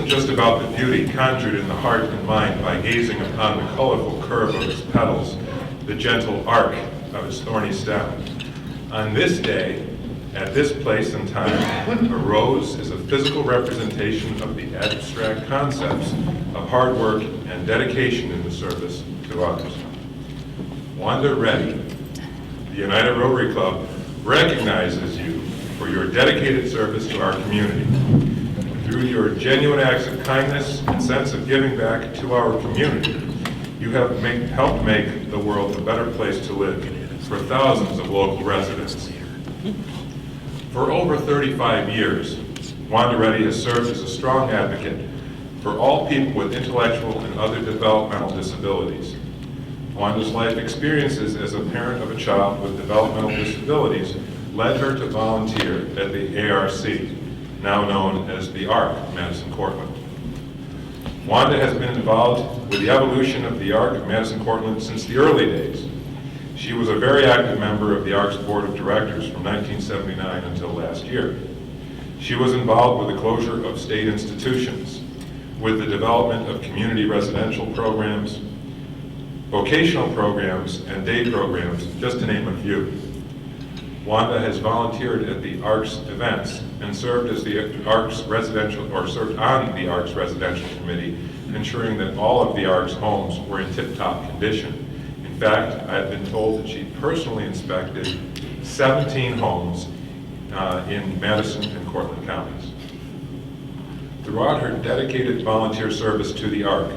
isn't just about the beauty conjured in the heart and mind by gazing upon the colorful curve of its petals, the gentle arc of its thorny stem. On this day, at this place and time, a rose is a physical representation of the abstract concepts of hard work and dedication in the service to others. Wanda Ready, the Oneida Rotary Club, recognizes you for your dedicated service to our community. Through your genuine acts of kindness and sense of giving back to our community, you have helped make the world a better place to live for thousands of local residents. For over 35 years, Wanda Ready has served as a strong advocate for all people with intellectual and other developmental disabilities. Wanda's life experiences as a parent of a child with developmental disabilities led her to volunteer at the ARC, now known as the ARC, Madison Cortland. Wanda has been involved with the evolution of the ARC of Madison Cortland since the early days. She was a very active member of the ARC's Board of Directors from 1979 until last year. She was involved with the closure of state institutions, with the development of community residential programs, vocational programs, and day programs, just to name a few. Wanda has volunteered at the ARC's events and served as the ARC's residential, or served on the ARC's residential committee, ensuring that all of the ARC's homes were in tip-top condition. In fact, I have been told that she personally inspected 17 homes in Madison and Cortland counties. Throughout her dedicated volunteer service to the ARC,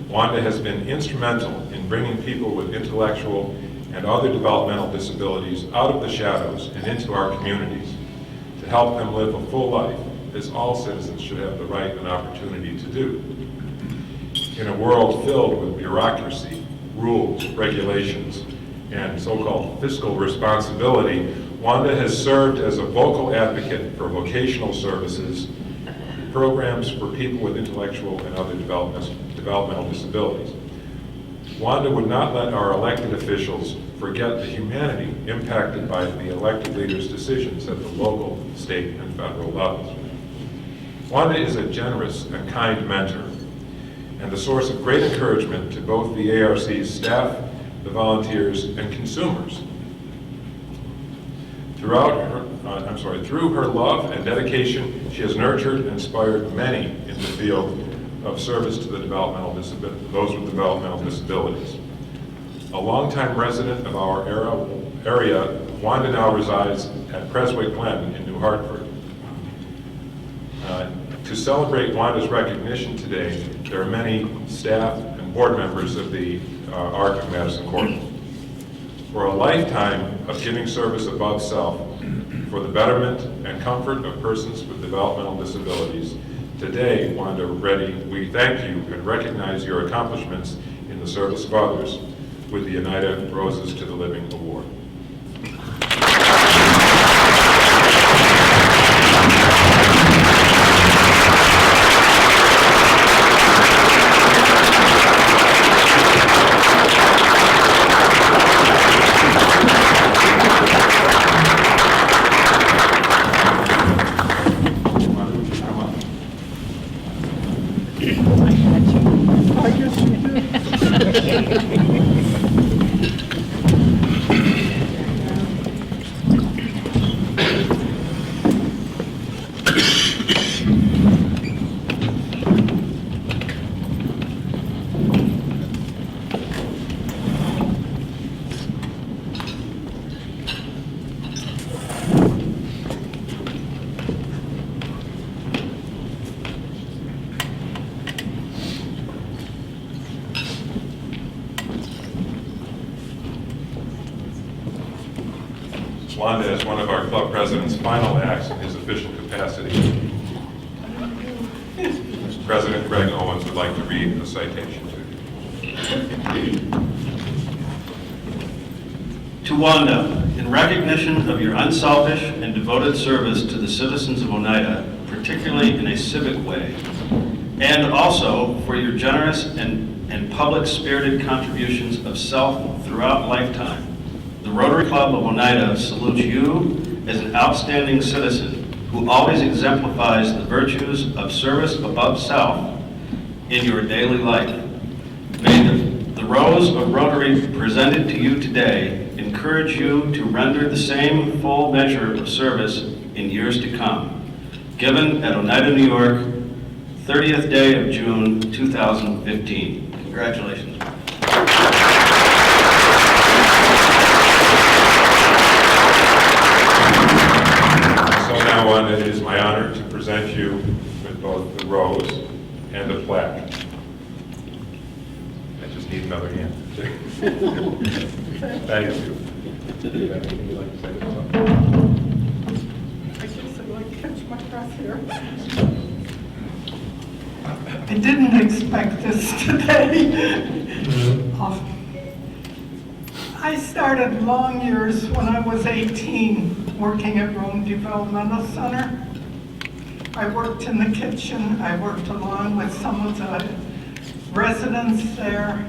Wanda has been instrumental in bringing people with intellectual and other developmental disabilities out of the shadows and into our communities to help them live a full life, as all citizens should have the right and opportunity to do. In a world filled with bureaucracy, rules, regulations, and so-called fiscal responsibility, Wanda has served as a vocal advocate for vocational services, programs for people with intellectual and other developmental disabilities. Wanda would not let our elected officials forget the humanity impacted by the elected leaders' decisions at the local, state, and federal levels. Wanda is a generous and kind mentor and the source of great encouragement to both the ARC's staff, the volunteers, and consumers. Through her love and dedication, she has nurtured and inspired many in the field of service to the those with developmental disabilities. A longtime resident of our area, Wanda now resides at Creswick Glen in New Hartford. To celebrate Wanda's recognition today, there are many staff and board members of the ARC of Madison Cortland. For a lifetime of giving service above self for the betterment and comfort of persons with developmental disabilities, today, Wanda Ready, we thank you and recognize your accomplishments in the service of others with the Oneida Roses to the Living Award. Wanda, as one of our club president's final acts in his official capacity, President Greg Owens would like to read the citation to you. To Wanda, in recognition of your unselfish and devoted service to the citizens of Oneida, particularly in a civic way, and also for your generous and public-spirited contributions of self throughout lifetime, the Rotary Club of Oneida salutes you as an outstanding citizen who always exemplifies the virtues of service above self in your daily life. May the rose of Rotary presented to you today encourage you to render the same full measure of service in years to come. Given at Oneida, New York, 30th day of June, 2015. Congratulations. So now, Wanda, it is my honor to present you with both the rose and the plaque. I just need another hand. Thank you. Anything you'd like to say to us? I guess I'd like to catch my breath here. I didn't expect this today. I started long years when I was 18 working at Rome Developmental Center. I worked in the kitchen. I worked along with some of the residents there.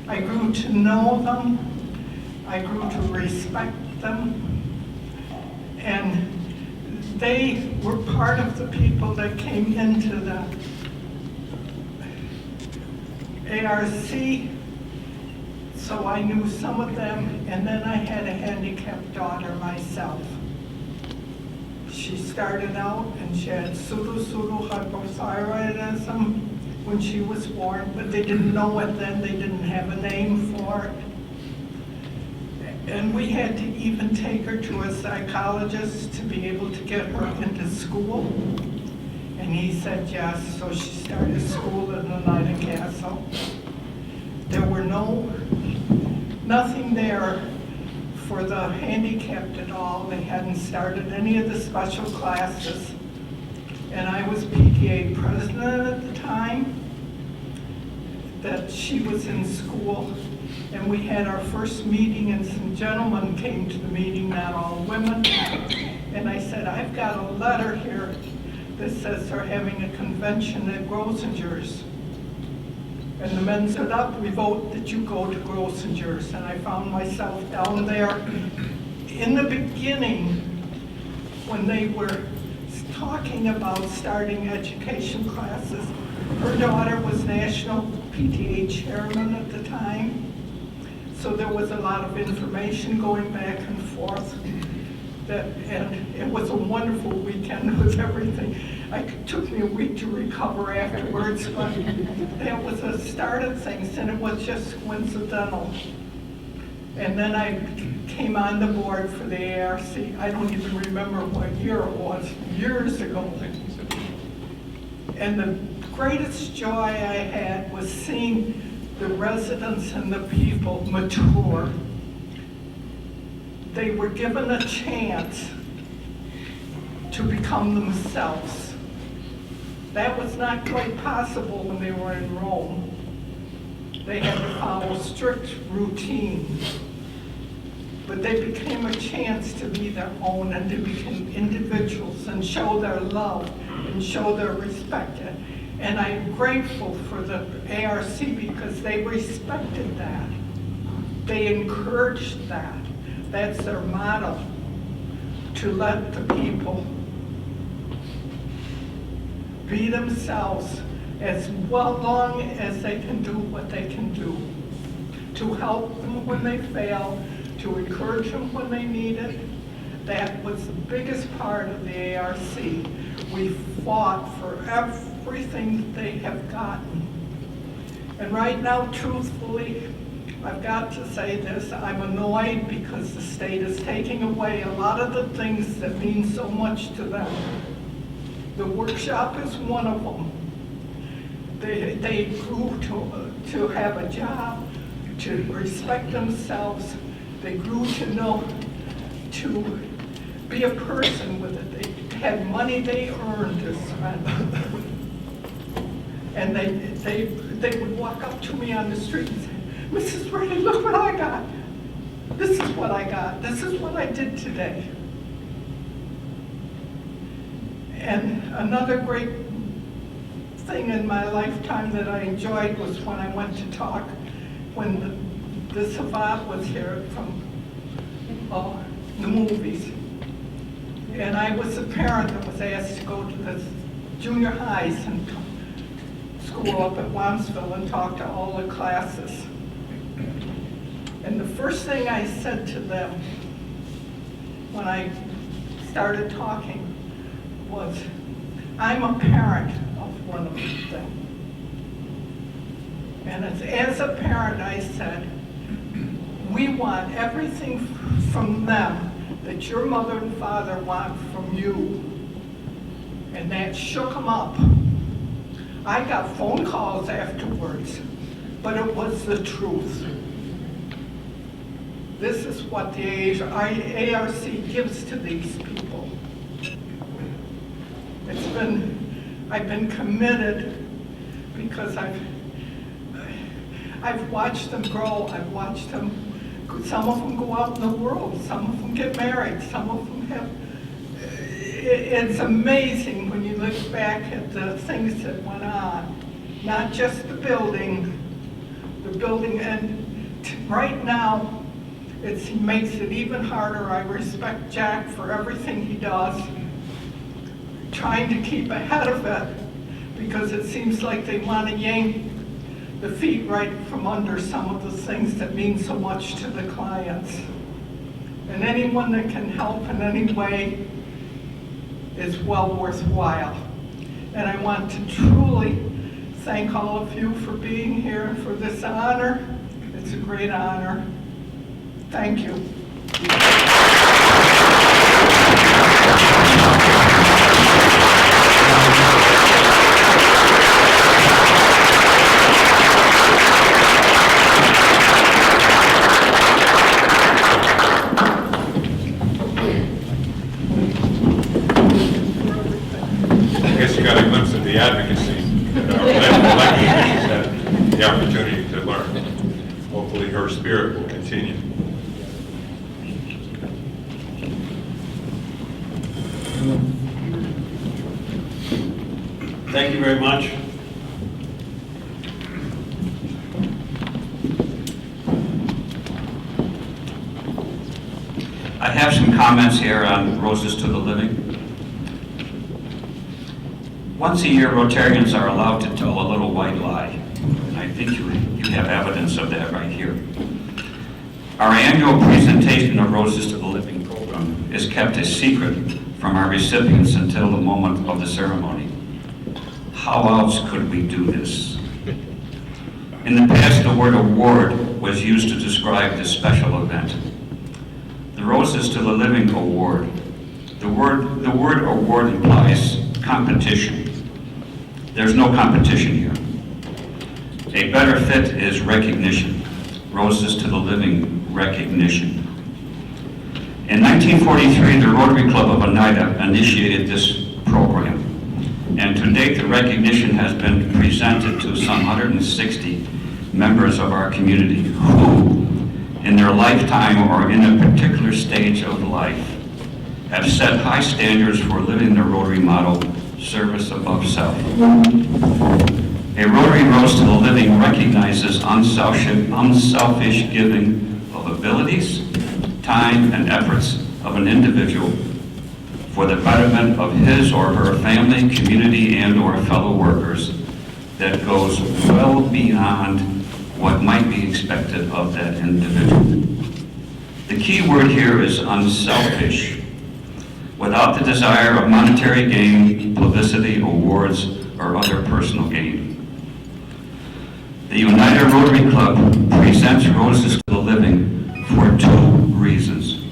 I grew to know them. I grew to respect them. And they were part of the people that came into the ARC, so I knew some of them, and then I had a handicapped daughter myself. She started out and she had pseudo hypothyroidism when she was born, but they didn't know it then, they didn't have a name for it. And we had to even take her to a psychologist to be able to get her into school. And he said yes, so she started school at Oneida Castle. There were nothing there for the handicapped at all. They hadn't started any of the special classes. And I was PTA president at the time that she was in school. And we had our first meeting and some gentlemen came to the meeting, not all women. And I said, I've got a letter here that says they're having a convention at Grossinger's. And the men stood up, we vote that you go to Grossinger's. And I found myself down there. In the beginning, when they were talking about starting education classes, her daughter was national PTA chairman at the time. So there was a lot of information going back and forth. And it was a wonderful weekend with everything. It took me a week to recover afterwards, but that was a start of things, and it was just coincidental. And then I came on the board for the ARC. I don't even remember what year it was, years ago. And the greatest joy I had was seeing the residents and the people mature. They were given a chance to become themselves. That was not quite possible when they were in Rome. They had to follow strict routines. But they became a chance to be their own and to become individuals and show their love and show their respect. And I'm grateful for the ARC because they respected that. They encouraged that. That's their motto, to let the people be themselves as long as they can do what they can do, to help them when they fail, to encourage them when they need it. That was the biggest part of the ARC. We fought for everything that they have gotten. And right now, truthfully, I've got to say this, I'm annoyed because the state is taking away a lot of the things that mean so much to them. The workshop is one of them. They grew to have a job, to respect themselves. They grew to know, to be a person with it. They had money they earned to spend. And they would walk up to me on the street and say, Mrs. Ready, look what I got. This is what I got. This is what I did today. And another great thing in my lifetime that I enjoyed was when I went to talk, when the Savant was here from the movies. And I was a parent that was asked to go to the junior highs and school up at Wansville and talk to all the classes. And the first thing I said to them when I started talking was, I'm a parent of one of them. And as a parent, I said, we want everything from them that your mother and father want from you. And that shook them up. I got phone calls afterwards, but it was the truth. This is what the ARC gives to these people. I've been committed because I've watched them grow. I've watched them, some of them go out in the world, some of them get married, some of them have, it's amazing when you look back at the things that went on. Not just the building, and right now, it makes it even harder. I respect Jack for everything he does, trying to keep ahead of it, because it seems like they want to yank the feet right from under some of the things that mean so much to the clients. And anyone that can help in any way is well worthwhile. And I want to truly thank all of you for being here and for this honor. It's a great honor. Thank you. I guess you got a glimpse of the advocacy that our elected officials had the opportunity to learn. Hopefully her spirit will continue. Thank you very much. I have some comments here on Roses to the Living. Once a year, Rotarians are allowed to tell a little white lie. And I think you have evidence of that right here. Our annual presentation of Roses to the Living program is kept a secret from our recipients until the moment of the ceremony. How else could we do this? In the past, the word award was used to describe this special event. The Roses to the Living Award. The word award implies competition. There's no competition here. A better fit is recognition. Roses to the Living recognition. In 1943, the Rotary Club of Oneida initiated this program. And to date, the recognition has been presented to some 160 members of our community who, in their lifetime or in a particular stage of life, have set high standards for living the Rotary model, service above self. A Rotary Rose to the Living recognizes unselfish giving of abilities, time, and efforts of an individual for the betterment of his or her family, community, and or fellow workers that goes well beyond what might be expected of that individual. The key word here is unselfish, without the desire of monetary gain, publicity, awards, or other personal gain. The Oneida Rotary Club presents Roses to the Living for two reasons.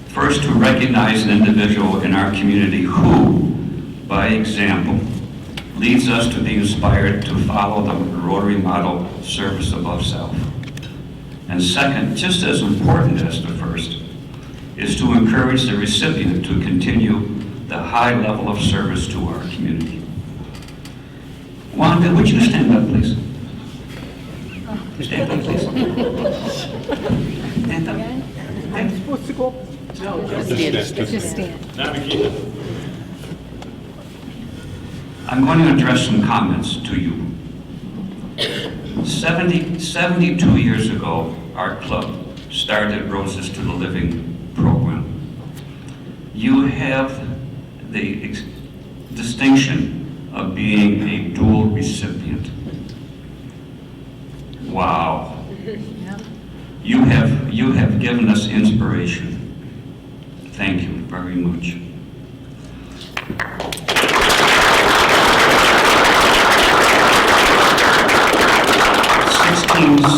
First, to recognize an individual in our community who, by example, leads us to be inspired to follow the Rotary model, service above self. And second, just as important as the first, is to encourage the recipient to continue the high level of service to our community. Wanda, would you stand up, please? Stand up, please. Stand up. I'm supposed to go. No, just stand. I'm going to address some comments to you. 72 years ago, our club started Roses to the Living program. You have the distinction of being a dual recipient. Wow. You have given us inspiration. Thank you very much.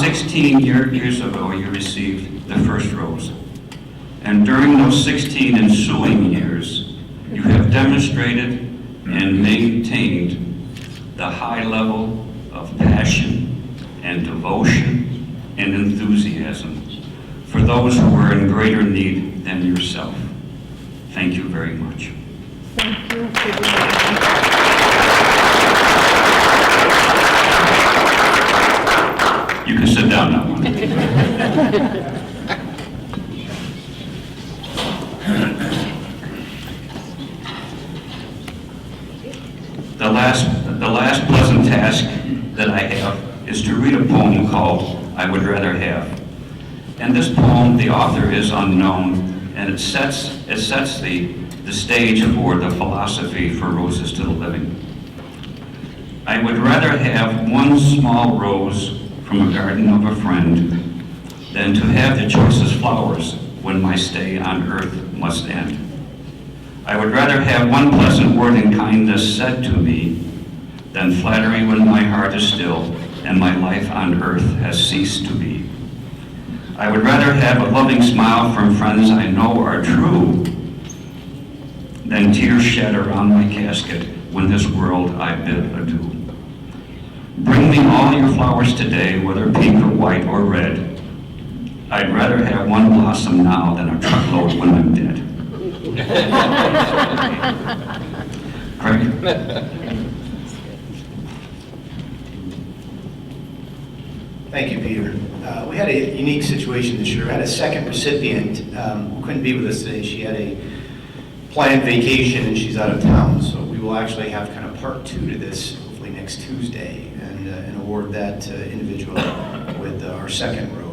16 years ago, you received the first rose. And during those 16 ensuing years, you have demonstrated and maintained the high level of passion and devotion and enthusiasm for those who are in greater need than yourself. Thank you very much. Thank you. You can sit down now. The last pleasant task that I have is to read a poem called I Would Rather Have. And this poem, the author is unknown, and it sets the stage for the philosophy for Roses to the Living. I would rather have one small rose from a garden of a friend than to have the choicest flowers when my stay on earth must end. I would rather have one pleasant word in kindness said to me than flattery when my heart is still and my life on earth has ceased to be. I would rather have a loving smile from friends I know are true than tears shed around my casket when this world I bid adieu. Bring me all your flowers today, whether pink or white or red. I'd rather have one blossom now than a truckload when I'm dead. Craig? Thank you, Peter. We had a unique situation this year. We had a second recipient who couldn't be with us today. She had a planned vacation and she's out of town, so we will actually have kind of part two to this, hopefully next Tuesday, and award that individual with our second rose.